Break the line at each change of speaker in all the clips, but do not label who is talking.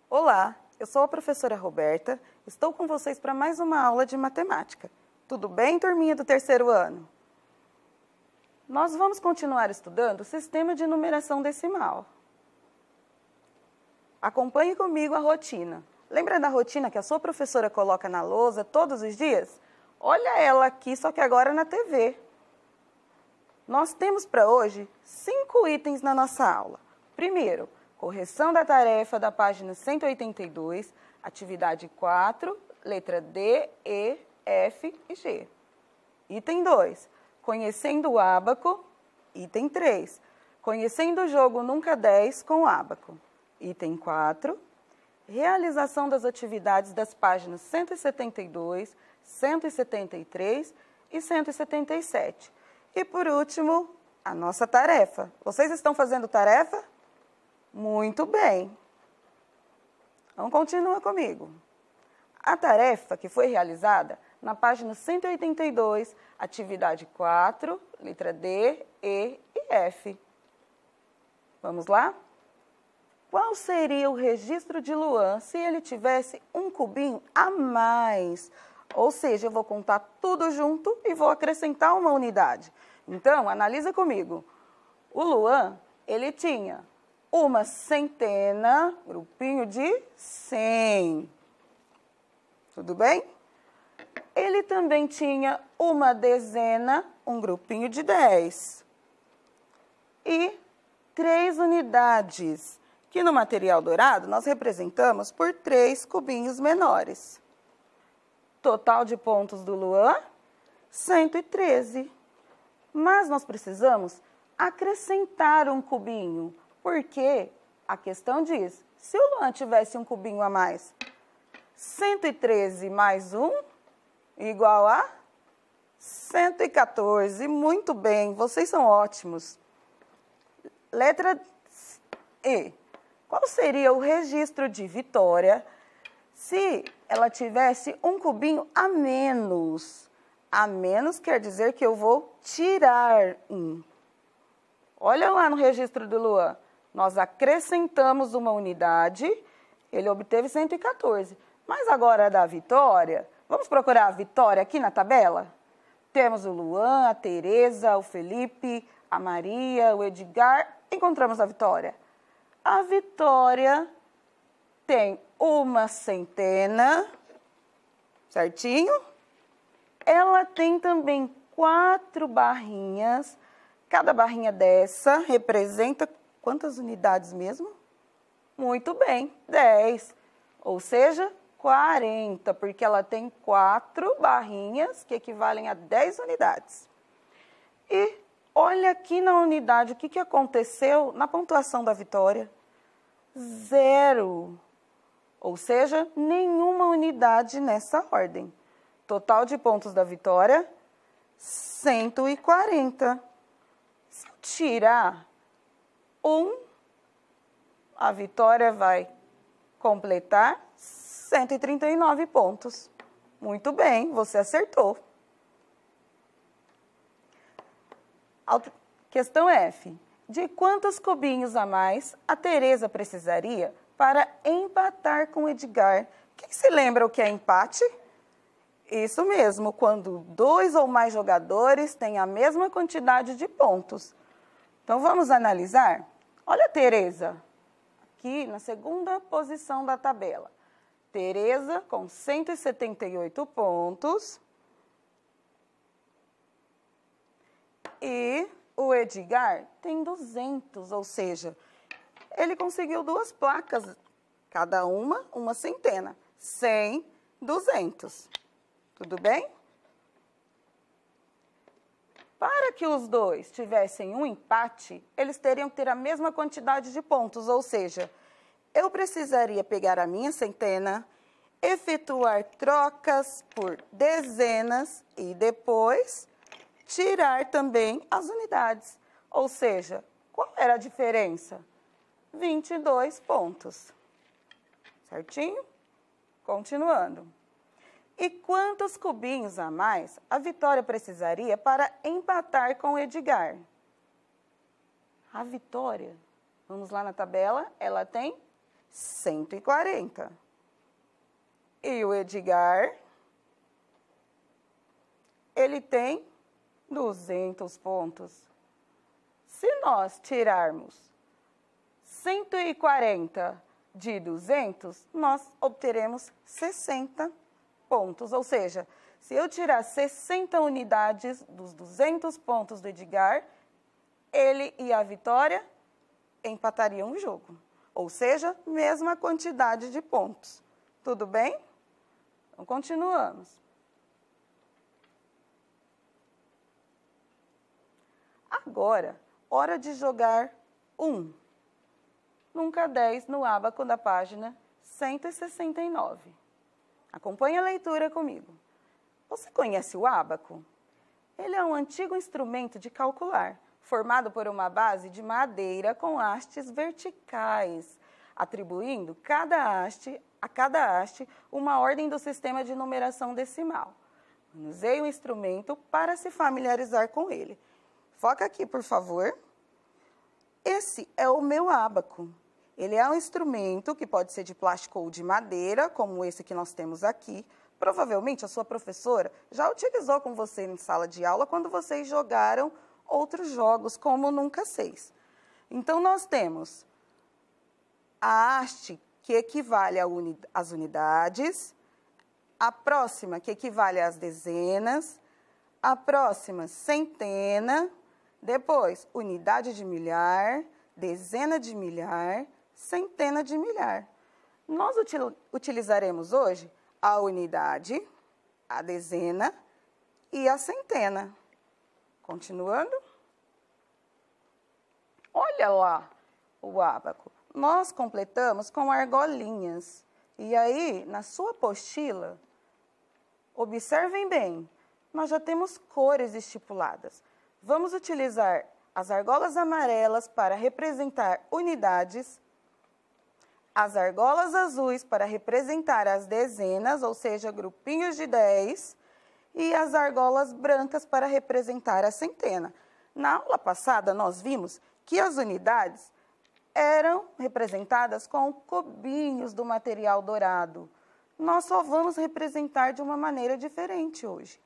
Olá, eu sou a professora Roberta, estou com vocês para mais uma aula de matemática. Tudo bem, turminha do terceiro ano? Nós vamos continuar estudando o sistema de numeração decimal. Acompanhe comigo a rotina. Lembra da rotina que a sua professora coloca na lousa todos os dias? Olha ela aqui, só que agora na TV. Nós temos para hoje 5 itens na nossa aula. Primeiro, correção da tarefa da página 182, atividade 4, letra D, E, F e G. Item 2, conhecendo o ábaco. Item 3, conhecendo o jogo Nunca 10 com o ábaco. Item 4, realização das atividades das páginas 172, 173 e 177. E por último, a nossa tarefa. Vocês estão fazendo tarefa? Muito bem. Então, continua comigo. A tarefa que foi realizada na página 182, atividade 4, letra D, E e F. Vamos lá? Qual seria o registro de Luan se ele tivesse um cubinho a mais? Ou seja, eu vou contar tudo junto e vou acrescentar uma unidade. Então, analisa comigo. O Luan, ele tinha uma centena, grupinho de 100. Tudo bem? Ele também tinha uma dezena, um grupinho de 10. E 3 unidades, que no material dourado nós representamos por 3 cubinhos menores. Total de pontos do Luan, 113. Mas nós precisamos acrescentar um cubinho, porque a questão diz, se o Luan tivesse um cubinho a mais, 113 mais 1 igual a 114. Muito bem, vocês são ótimos. Letra E. Qual seria o registro de Vitória se ela tivesse um cubinho a menos? A menos quer dizer que eu vou tirar um. Olha lá no registro do Luan. Nós acrescentamos uma unidade, ele obteve 114. Mas agora da Vitória, vamos procurar a Vitória aqui na tabela? Temos o Luan, a Tereza, o Felipe, a Maria, o Edgar. Encontramos a Vitória. A Vitória tem uma centena, certinho? Ela tem também 4 barrinhas. Cada barrinha dessa representa quantas unidades mesmo? Muito bem, 10. Ou seja, 40, porque ela tem 4 barrinhas que equivalem a 10 unidades. E olha aqui na unidade o que aconteceu na pontuação da Vitória. 0. Ou seja, nenhuma unidade nessa ordem. Total de pontos da Vitória, 140. Se eu tirar 1, a Vitória vai completar 139 pontos. Muito bem, você acertou. Questão F. De quantos cubinhos a mais a Tereza precisaria para empatar com o Edgar? Quem se lembra o que é empate? Isso mesmo, quando 2 ou mais jogadores têm a mesma quantidade de pontos. Então, vamos analisar? Olha a Tereza, aqui na segunda posição da tabela. Tereza com 178 pontos. E o Edgar tem 200, ou seja, ele conseguiu 2 placas, cada uma centena. 100, 200. Tudo bem? Para que os dois tivessem um empate, eles teriam que ter a mesma quantidade de pontos, ou seja, eu precisaria pegar a minha centena, efetuar trocas por dezenas e depois tirar também as unidades. Ou seja, qual era a diferença? 22 pontos. Certinho? Continuando. E quantos cubinhos a mais a Vitória precisaria para empatar com o Edgar? A Vitória, vamos lá na tabela, ela tem 140. E o Edgar, ele tem 200 pontos. Se nós tirarmos 140 de 200, nós obteremos 60 pontos. Ou seja, se eu tirar 60 unidades dos 200 pontos do Edgar, ele e a Vitória empatariam o jogo. Ou seja, mesma quantidade de pontos. Tudo bem? Então, continuamos. Agora, hora de jogar 1. Nunca 10 no ábaco da página 169. Acompanhe a leitura comigo. Você conhece o ábaco? Ele é um antigo instrumento de calcular, formado por uma base de madeira com hastes verticais, atribuindo a cada haste uma ordem do sistema de numeração decimal. Manuseie o instrumento para se familiarizar com ele. Foca aqui, por favor. Esse é o meu ábaco. Ele é um instrumento que pode ser de plástico ou de madeira, como esse que nós temos aqui. Provavelmente a sua professora já utilizou com você em sala de aula quando vocês jogaram outros jogos, como Nunca 6. Então, nós temos a haste, que equivale às unidades, a próxima, que equivale às dezenas, a próxima, centena, depois, unidade de milhar, dezena de milhar, centena de milhar. Nós utilizaremos hoje a unidade, a dezena e a centena. Continuando. Olha lá o ábaco. Nós completamos com argolinhas. E aí, na sua apostila, observem bem, nós já temos cores estipuladas. Vamos utilizar as argolas amarelas para representar unidades, as argolas azuis para representar as dezenas, ou seja, grupinhos de 10, e as argolas brancas para representar a centena. Na aula passada, nós vimos que as unidades eram representadas com cubinhos do material dourado. Nós só vamos representar de uma maneira diferente hoje.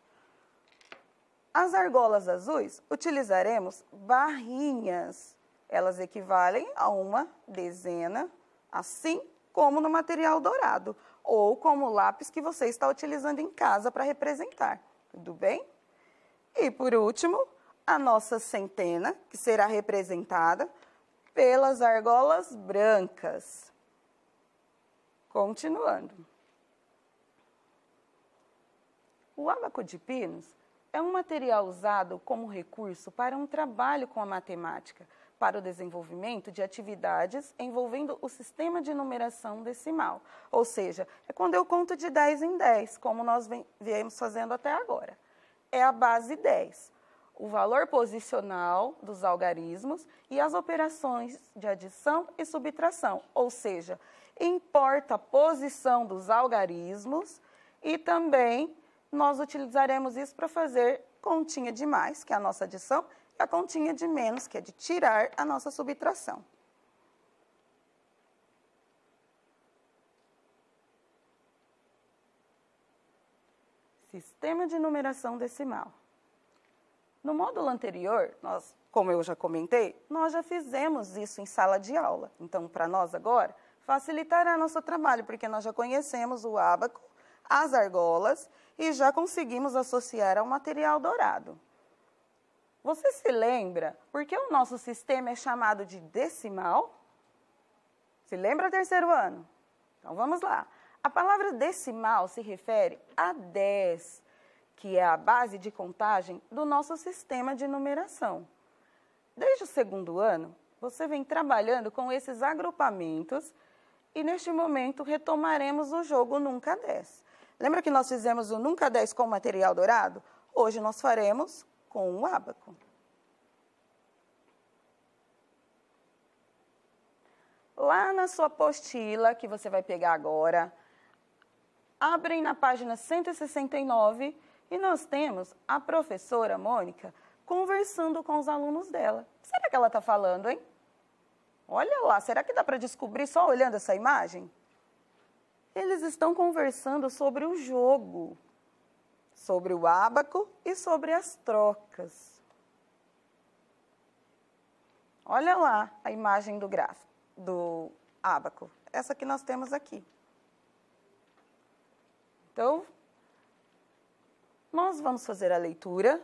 As argolas azuis, utilizaremos barrinhas. Elas equivalem a uma dezena, assim como no material dourado, ou como o lápis que você está utilizando em casa para representar. Tudo bem? E, por último, a nossa centena, que será representada pelas argolas brancas. Continuando. O ábaco de pinos é um material usado como recurso para um trabalho com a matemática, para o desenvolvimento de atividades envolvendo o sistema de numeração decimal. Ou seja, é quando eu conto de 10 em 10, como nós viemos fazendo até agora. É a base 10, o valor posicional dos algarismos e as operações de adição e subtração. Ou seja, importa a posição dos algarismos e também nós utilizaremos isso para fazer continha de mais, que é a nossa adição, e a continha de menos, que é de tirar a nossa subtração. Sistema de numeração decimal. No módulo anterior, como eu já comentei, nós já fizemos isso em sala de aula. Então, para nós agora, facilitará nosso trabalho, porque nós já conhecemos o ábaco, as argolas e já conseguimos associar ao material dourado. Você se lembra por que o nosso sistema é chamado de decimal? Se lembra, terceiro ano? Então, vamos lá. A palavra decimal se refere a 10, que é a base de contagem do nosso sistema de numeração. Desde o segundo ano, você vem trabalhando com esses agrupamentos e, neste momento, retomaremos o jogo Nunca 10. Lembra que nós fizemos o Nunca 10 com material dourado? Hoje nós faremos com o ábaco. Lá na sua apostila, que você vai pegar agora, abrem na página 169 e nós temos a professora Mônica conversando com os alunos dela. Será que ela está falando, hein? Olha lá, será que dá para descobrir só olhando essa imagem? Eles estão conversando sobre o jogo, sobre o ábaco e sobre as trocas. Olha lá a imagem do gráfico, do ábaco. Essa que nós temos aqui. Então, nós vamos fazer a leitura,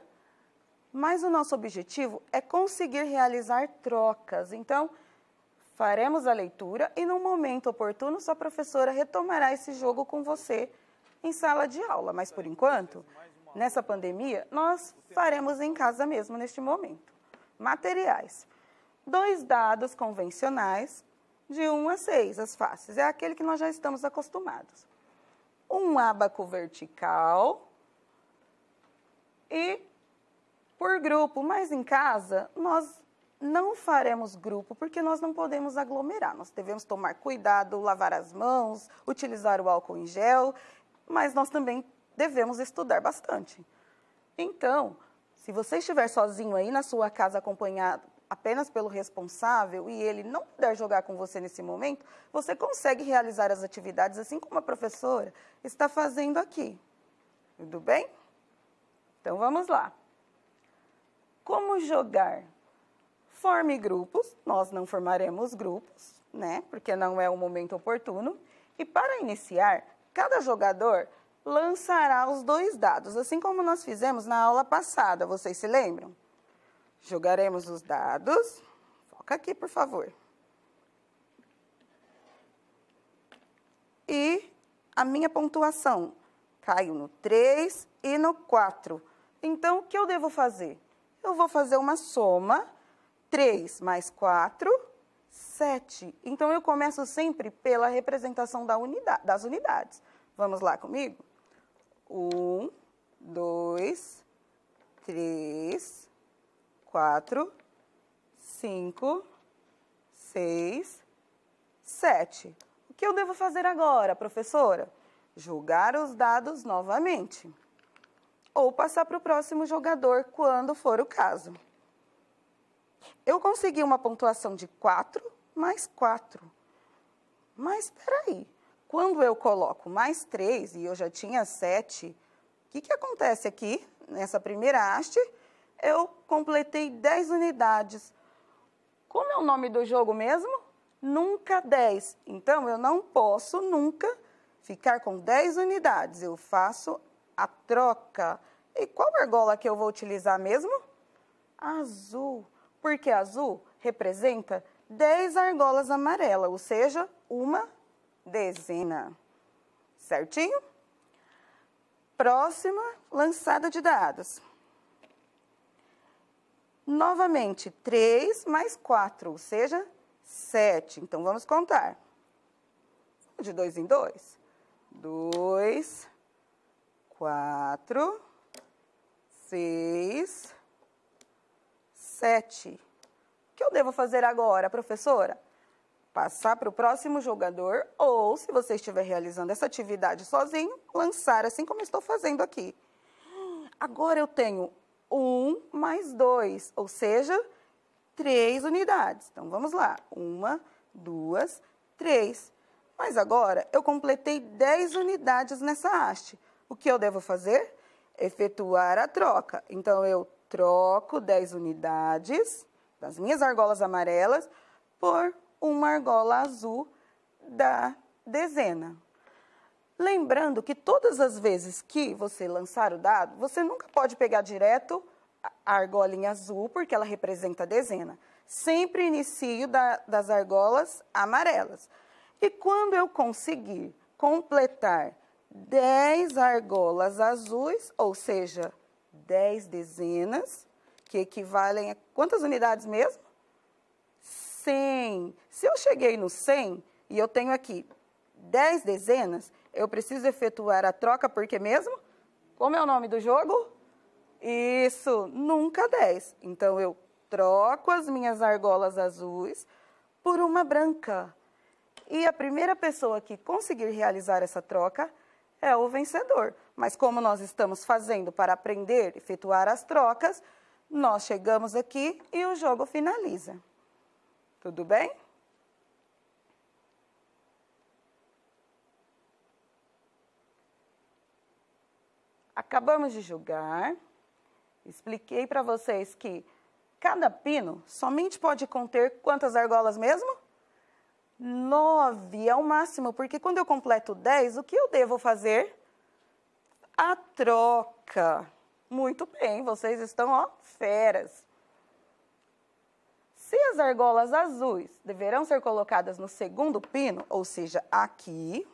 mas o nosso objetivo é conseguir realizar trocas. Então, faremos a leitura e, no momento oportuno, sua professora retomará esse jogo com você em sala de aula. Mas, por enquanto, nessa pandemia, nós faremos em casa mesmo, neste momento. Materiais. 2 dados convencionais, de 1 a 6, as faces. É aquele que nós já estamos acostumados. Um ábaco vertical e por grupo. Mas em casa, nós não faremos grupo, porque nós não podemos aglomerar. Nós devemos tomar cuidado, lavar as mãos, utilizar o álcool em gel, mas nós também devemos estudar bastante. Então, se você estiver sozinho aí na sua casa acompanhado apenas pelo responsável e ele não puder jogar com você nesse momento, você consegue realizar as atividades assim como a professora está fazendo aqui. Tudo bem? Então, vamos lá. Como jogar? Forme grupos. Nós não formaremos grupos, né? Porque não é o momento oportuno. E para iniciar, cada jogador lançará os 2 dados, assim como nós fizemos na aula passada. Vocês se lembram? Jogaremos os dados. Foca aqui, por favor. E a minha pontuação caiu no 3 e no 4. Então, o que eu devo fazer? Eu vou fazer uma soma. 3 mais 4, 7. Então, eu começo sempre pela representação das unidades. Vamos lá comigo? 1, 2, 3, 4, 5, 6, 7. O que eu devo fazer agora, professora? Jogar os dados novamente. Ou passar para o próximo jogador, quando for o caso. Eu consegui uma pontuação de 4 mais 4. Mas espera aí. Quando eu coloco mais 3 e eu já tinha 7, o que acontece aqui? Nessa primeira haste, eu completei 10 unidades. Como é o nome do jogo mesmo? Nunca 10. Então, eu não posso nunca ficar com 10 unidades. Eu faço a troca. E qual argola que eu vou utilizar mesmo? Azul. Porque azul representa 10 argolas amarelas, ou seja, uma dezena. Certinho? Próxima lançada de dados. Novamente, 3 mais 4, ou seja, 7. Então, vamos contar. De 2 em 2. 2, 4, 6, 7. O que eu devo fazer agora, professora? Passar para o próximo jogador ou, se você estiver realizando essa atividade sozinho, lançar assim como estou fazendo aqui. Agora eu tenho 1 mais 2, ou seja, 3 unidades. Então, vamos lá. 1, 2, 3. Mas agora eu completei 10 unidades nessa haste. O que eu devo fazer? Efetuar a troca. Então, eu troco 10 unidades das minhas argolas amarelas por uma argola azul da dezena. Lembrando que todas as vezes que você lançar o dado, você nunca pode pegar direto a argolinha azul, porque ela representa a dezena. Sempre inicio das argolas amarelas. E quando eu conseguir completar 10 argolas azuis, ou seja, 10 dezenas, que equivalem a quantas unidades mesmo? 100. Se eu cheguei no 100 e eu tenho aqui 10 dezenas, eu preciso efetuar a troca, porque mesmo? Como é o nome do jogo? Isso, nunca 10. Então, eu troco as minhas argolas azuis por uma branca. E a primeira pessoa que conseguir realizar essa troca é o vencedor. Mas como nós estamos fazendo para aprender a efetuar as trocas, nós chegamos aqui e o jogo finaliza. Tudo bem? Acabamos de jogar, expliquei para vocês que cada pino somente pode conter quantas argolas mesmo? 9 é o máximo, porque quando eu completo 10, o que eu devo fazer? A troca. Muito bem, vocês estão, ó, feras. Se as argolas azuis deverão ser colocadas no segundo pino, ou seja, aqui,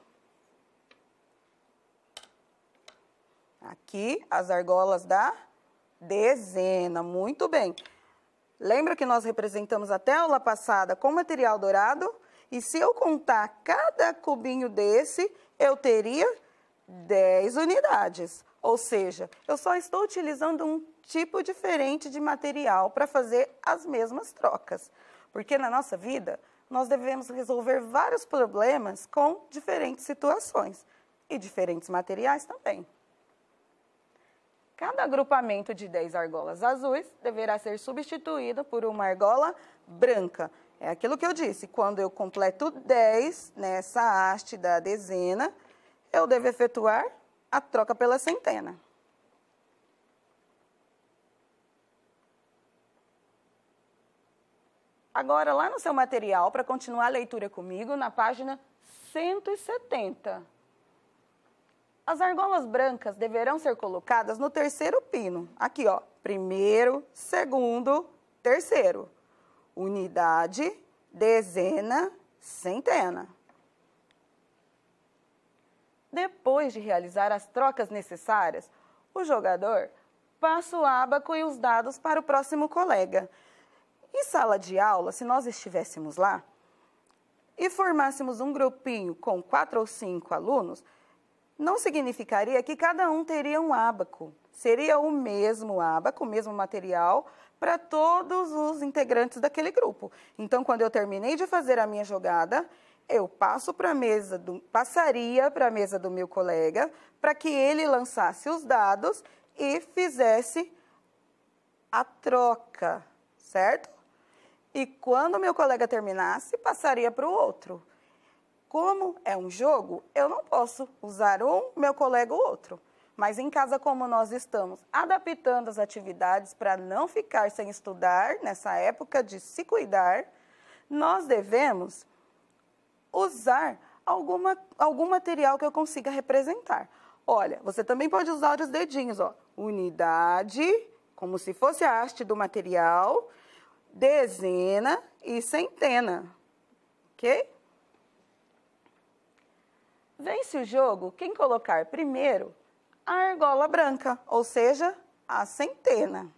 as argolas da dezena, muito bem. Lembra que nós representamos até a aula passada com material dourado? E se eu contar cada cubinho desse, eu teria 10 unidades. Ou seja, eu só estou utilizando um tipo diferente de material para fazer as mesmas trocas. Porque na nossa vida, nós devemos resolver vários problemas com diferentes situações e diferentes materiais também. Cada agrupamento de 10 argolas azuis deverá ser substituído por uma argola branca. É aquilo que eu disse, quando eu completo 10 nessa haste da dezena, eu devo efetuar a troca pela centena. Agora, lá no seu material, para continuar a leitura comigo, na página 170. As argolas brancas deverão ser colocadas no terceiro pino. Aqui, ó, primeiro, segundo, terceiro. Unidade, dezena, centena. Depois de realizar as trocas necessárias, o jogador passa o ábaco e os dados para o próximo colega. Em sala de aula, se nós estivéssemos lá e formássemos um grupinho com 4 ou 5 alunos, não significaria que cada um teria um ábaco. Seria o mesmo ábaco, o mesmo material para todos os integrantes daquele grupo. Então, quando eu terminei de fazer a minha jogada, eu passaria para a mesa do meu colega para que ele lançasse os dados e fizesse a troca, certo? E quando o meu colega terminasse, passaria para o outro. Como é um jogo, eu não posso usar um, meu colega o outro. Mas em casa, como nós estamos adaptando as atividades para não ficar sem estudar, nessa época de se cuidar, nós devemos usar algum material que eu consiga representar. Olha, você também pode usar os dedinhos, ó. Unidade, como se fosse a haste do material, dezena e centena, ok? Vence o jogo quem colocar primeiro a argola branca, ou seja, a centena.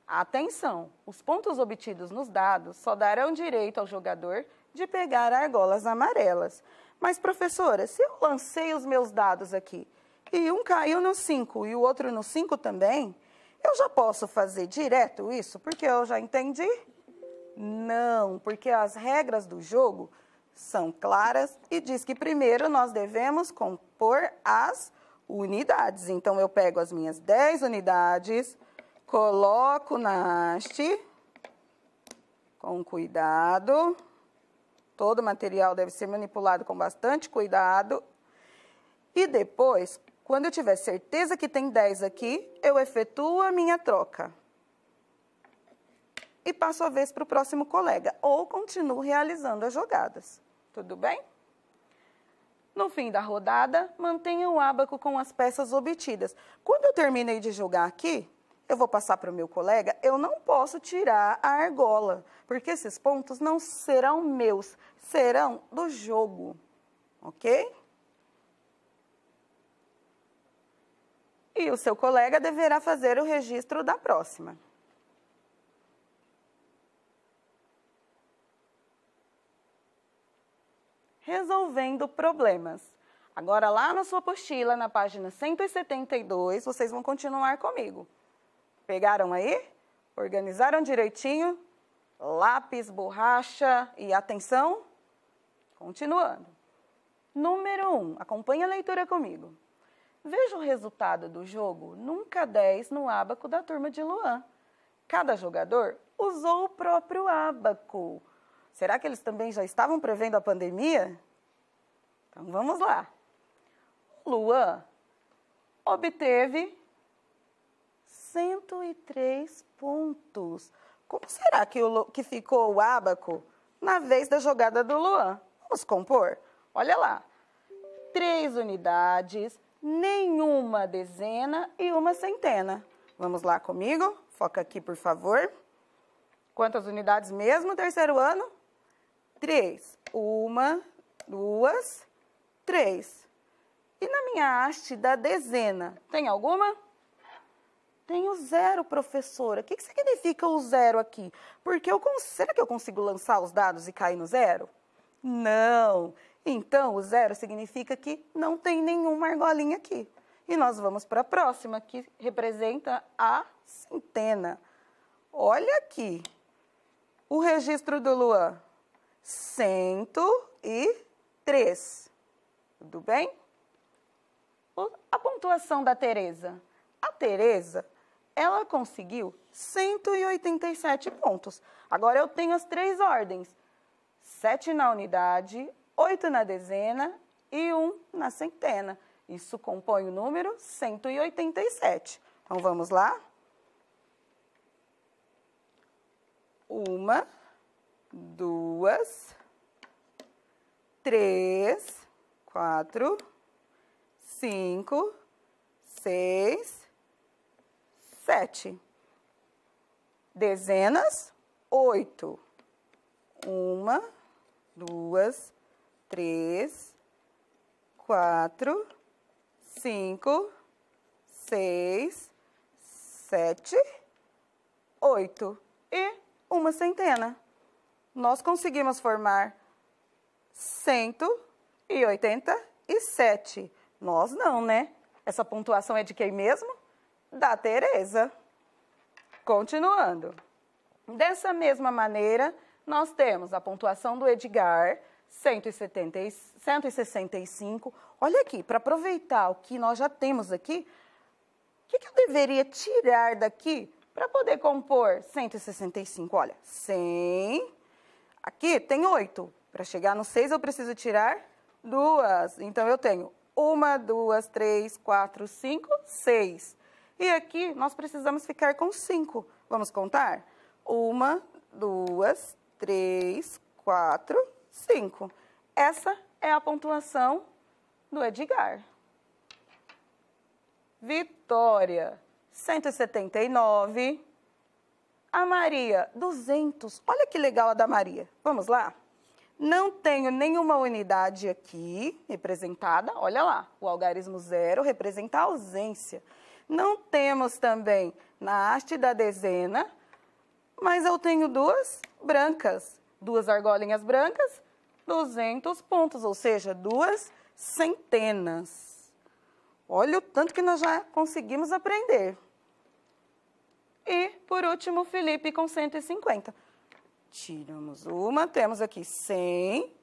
Atenção, os pontos obtidos nos dados só darão direito ao jogador de pegar argolas amarelas. Mas, professora, se eu lancei os meus dados aqui e um caiu no 5 e o outro no 5 também, eu já posso fazer direto isso porque eu já entendi? Não, porque as regras do jogo são claras e diz que primeiro nós devemos compor as unidades. Então, eu pego as minhas 10 unidades, coloco na haste, com cuidado. Todo o material deve ser manipulado com bastante cuidado. E depois, quando eu tiver certeza que tem 10 aqui, eu efetuo a minha troca. E passo a vez para o próximo colega, ou continuo realizando as jogadas. Tudo bem? No fim da rodada, mantenha o ábaco com as peças obtidas. Quando eu terminei de jogar aqui, eu vou passar para o meu colega, eu não posso tirar a argola, porque esses pontos não serão meus, serão do jogo, ok? E o seu colega deverá fazer o registro da próxima. Resolvendo problemas. Agora, lá na sua apostila, na página 172, vocês vão continuar comigo. Pegaram aí? Organizaram direitinho? Lápis, borracha e atenção? Continuando. Número 1, acompanhe a leitura comigo. Veja o resultado do jogo Nunca 10 no ábaco da turma de Luan. Cada jogador usou o próprio ábaco. Será que eles também já estavam prevendo a pandemia? Então, vamos lá. O Luan obteve 103 pontos. Como será que ficou o ábaco na vez da jogada do Luan? Vamos compor? Olha lá. 3 unidades, nenhuma dezena e uma centena. Vamos lá comigo? Foca aqui, por favor. Quantas unidades mesmo, terceiro ano? 3. 1, 2, 3. E na minha haste da dezena, tem alguma? Tem o 0, professora. O que significa o 0 aqui? Porque será que eu consigo lançar os dados e cair no 0? Não. Então, o 0 significa que não tem nenhuma argolinha aqui. E nós vamos para a próxima, que representa a centena. Olha aqui. O registro do Luan. 103. Tudo bem? A pontuação da Tereza. A Tereza, ela conseguiu 187 pontos. Agora eu tenho as 3 ordens. 7 na unidade, 8 na dezena e 1 na centena. Isso compõe o número 187. Então, vamos lá? 1, 2, 3, 4, 5, 6, 7. Dezenas, 8. 1, 2, 3, 4, 5, 6, 7, 8. E uma centena. Nós conseguimos formar 187. Nós não, né? Essa pontuação é de quem mesmo? Da Tereza. Continuando. Dessa mesma maneira, nós temos a pontuação do Edgar, 165. Olha aqui, para aproveitar o que nós já temos aqui, o que eu deveria tirar daqui para poder compor 165? Olha, 100. Aqui tem 8. Para chegar no 6, eu preciso tirar 2. Então, eu tenho 1, 2, 3, 4, 5, 6. E aqui, nós precisamos ficar com 5. Vamos contar? 1, 2, 3, 4, 5. Essa é a pontuação do Edgar. Vitória, 179. A Maria, 200. Olha que legal a da Maria. Vamos lá? Não tenho nenhuma unidade aqui representada. Olha lá, o algarismo 0 representa a ausência. Não temos também na haste da dezena, mas eu tenho 2 brancas. 2 argolinhas brancas, 200 pontos, ou seja, 2 centenas. Olha o tanto que nós já conseguimos aprender. E, por último, Felipe com 150. Tiramos uma, temos aqui 100.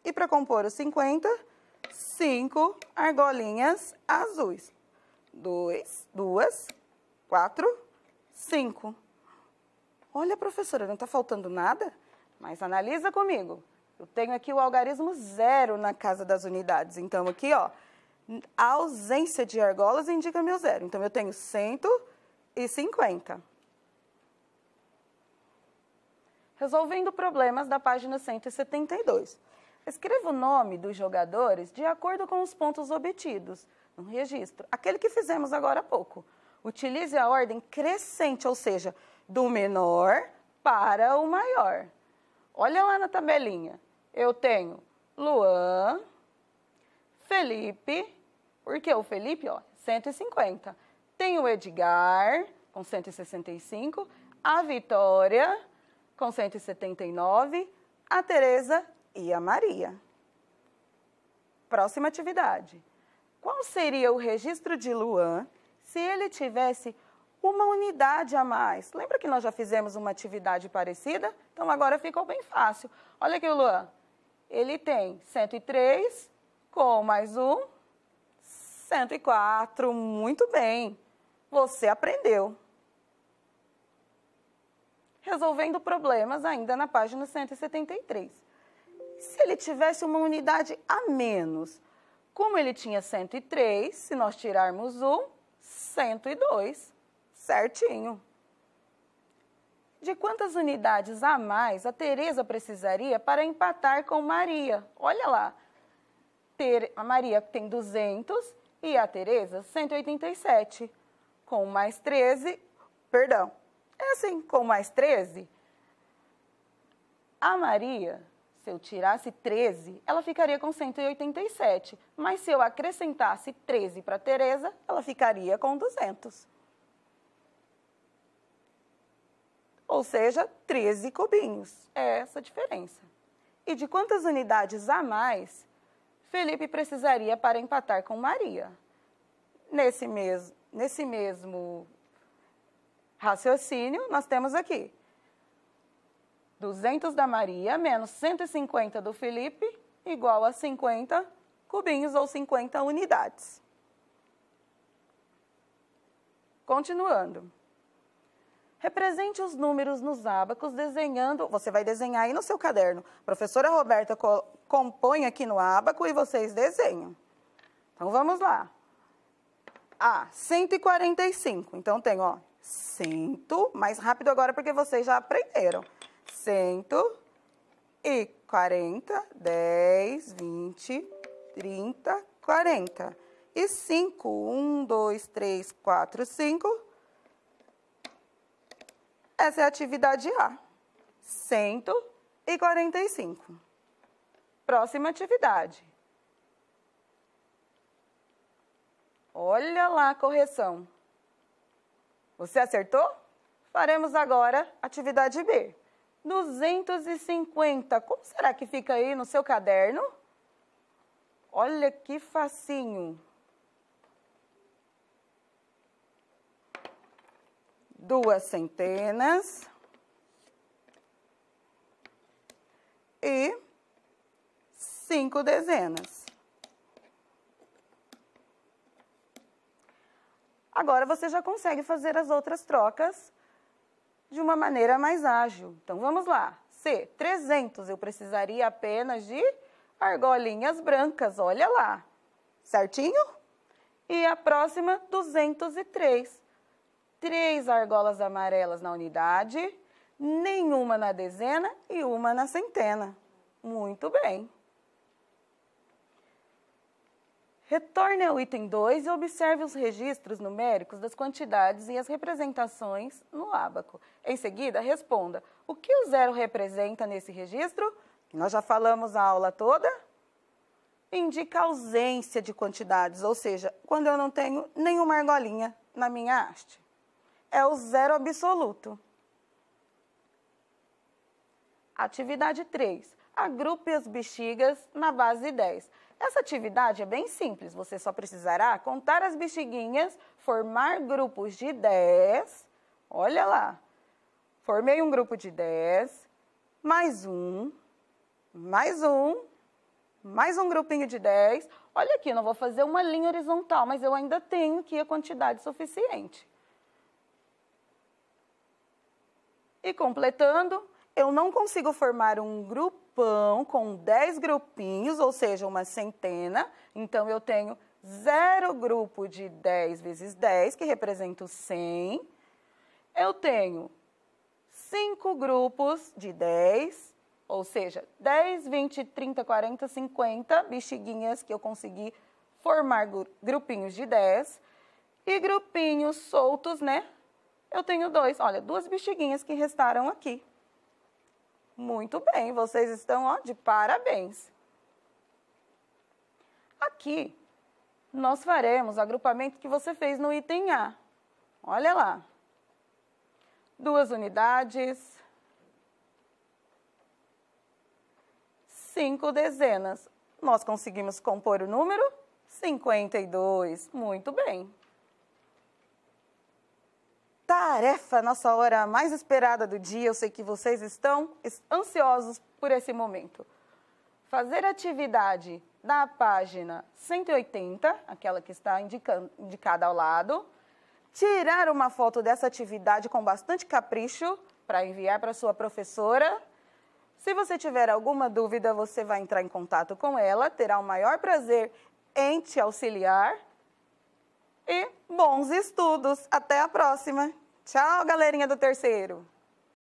E para compor os 50, 5 argolinhas azuis. 2, 4, 5. Olha, professora, não está faltando nada? Mas analisa comigo. Eu tenho aqui o algarismo 0 na casa das unidades. Então, aqui, ó, a ausência de argolas indica meu 0. Então, eu tenho 150. Resolvendo problemas da página 172. Escreva o nome dos jogadores de acordo com os pontos obtidos no registro. Aquele que fizemos agora há pouco. Utilize a ordem crescente, ou seja, do menor para o maior. Olha lá na tabelinha. Eu tenho Luan, Felipe, porque o Felipe, ó, 150. Tem o Edgar, com 165, a Vitória, com 179, a Tereza e a Maria. Próxima atividade. Qual seria o registro de Luan se ele tivesse uma unidade a mais? Lembra que nós já fizemos uma atividade parecida? Então, agora ficou bem fácil. Olha aqui o Luan. Ele tem 103, com mais um, 104. Muito bem. Você aprendeu. Resolvendo problemas ainda na página 173. Se ele tivesse uma unidade a menos, Como ele tinha 103, se nós tirarmos 1, 102, certinho. De quantas unidades a mais a Tereza precisaria para empatar com Maria? Olha lá, a Maria tem 200 e a Tereza 187. Com mais 13, perdão, é assim, com mais 13, a Maria, se eu tirasse 13, ela ficaria com 187. Mas se eu acrescentasse 13 para a Tereza, ela ficaria com 200. Ou seja, 13 cubinhos. É essa a diferença. E de quantas unidades a mais Felipe precisaria para empatar com Maria? Nesse mesmo raciocínio, nós temos aqui 200 da Maria menos 150 do Felipe igual a 50 cubinhos ou 50 unidades. Continuando. Represente os números nos ábacos desenhando... Você vai desenhar aí no seu caderno. A professora Roberta compõe aqui no ábaco e vocês desenham. Então, vamos lá. 145. Então, tem, 100, mais rápido agora porque vocês já aprenderam. 140, 10, 20, 30, 40. E 5, 1, 2, 3, 4, 5. Essa é a atividade A. 145. Próxima atividade. Olha lá a correção. Você acertou? Faremos agora atividade B. 250. Como será que fica aí no seu caderno? Olha que facinho. 2 centenas e 5 dezenas. Agora você já consegue fazer as outras trocas de uma maneira mais ágil. Então, vamos lá. C, 300, eu precisaria apenas de argolinhas brancas, olha lá. Certinho? E a próxima, 203. 3 argolas amarelas na unidade, nenhuma na dezena e uma na centena. Muito bem. Retorne ao item 2 e observe os registros numéricos das quantidades e as representações no ábaco. Em seguida, responda: o que o zero representa nesse registro? Que nós já falamos a aula toda. Indica ausência de quantidades, ou seja, quando eu não tenho nenhuma argolinha na minha haste. É o zero absoluto. Atividade 3. Agrupe as bexigas na base 10. Essa atividade é bem simples. Você só precisará contar as bexiguinhas, formar grupos de 10. Olha lá. Formei um grupo de 10, mais um, mais um, mais um grupinho de 10. Olha aqui, não vou fazer uma linha horizontal, mas eu ainda tenho aqui a quantidade suficiente. E completando, eu não consigo formar um grupão com 10 grupinhos, ou seja, uma centena. Então, eu tenho 0 grupo de 10 vezes 10, que representa 100. Eu tenho 5 grupos de 10, ou seja, 10, 20, 30, 40, 50 bexiguinhas que eu consegui formar grupinhos de 10. E grupinhos soltos, né? Eu tenho 2, olha, 2 bexiguinhas que restaram aqui. Muito bem, vocês estão, de parabéns. Aqui, nós faremos o agrupamento que você fez no item A. Olha lá. 2 unidades, 5 dezenas. Nós conseguimos compor o número 52. Muito bem. Tarefa, nossa hora mais esperada do dia. Eu sei que vocês estão ansiosos por esse momento. Fazer a atividade da página 180, aquela que está indicada ao lado. Tirar uma foto dessa atividade com bastante capricho para enviar para sua professora. Se você tiver alguma dúvida, você vai entrar em contato com ela. Terá o maior prazer ente auxiliar e bons estudos. Até a próxima. Tchau, galerinha do terceiro.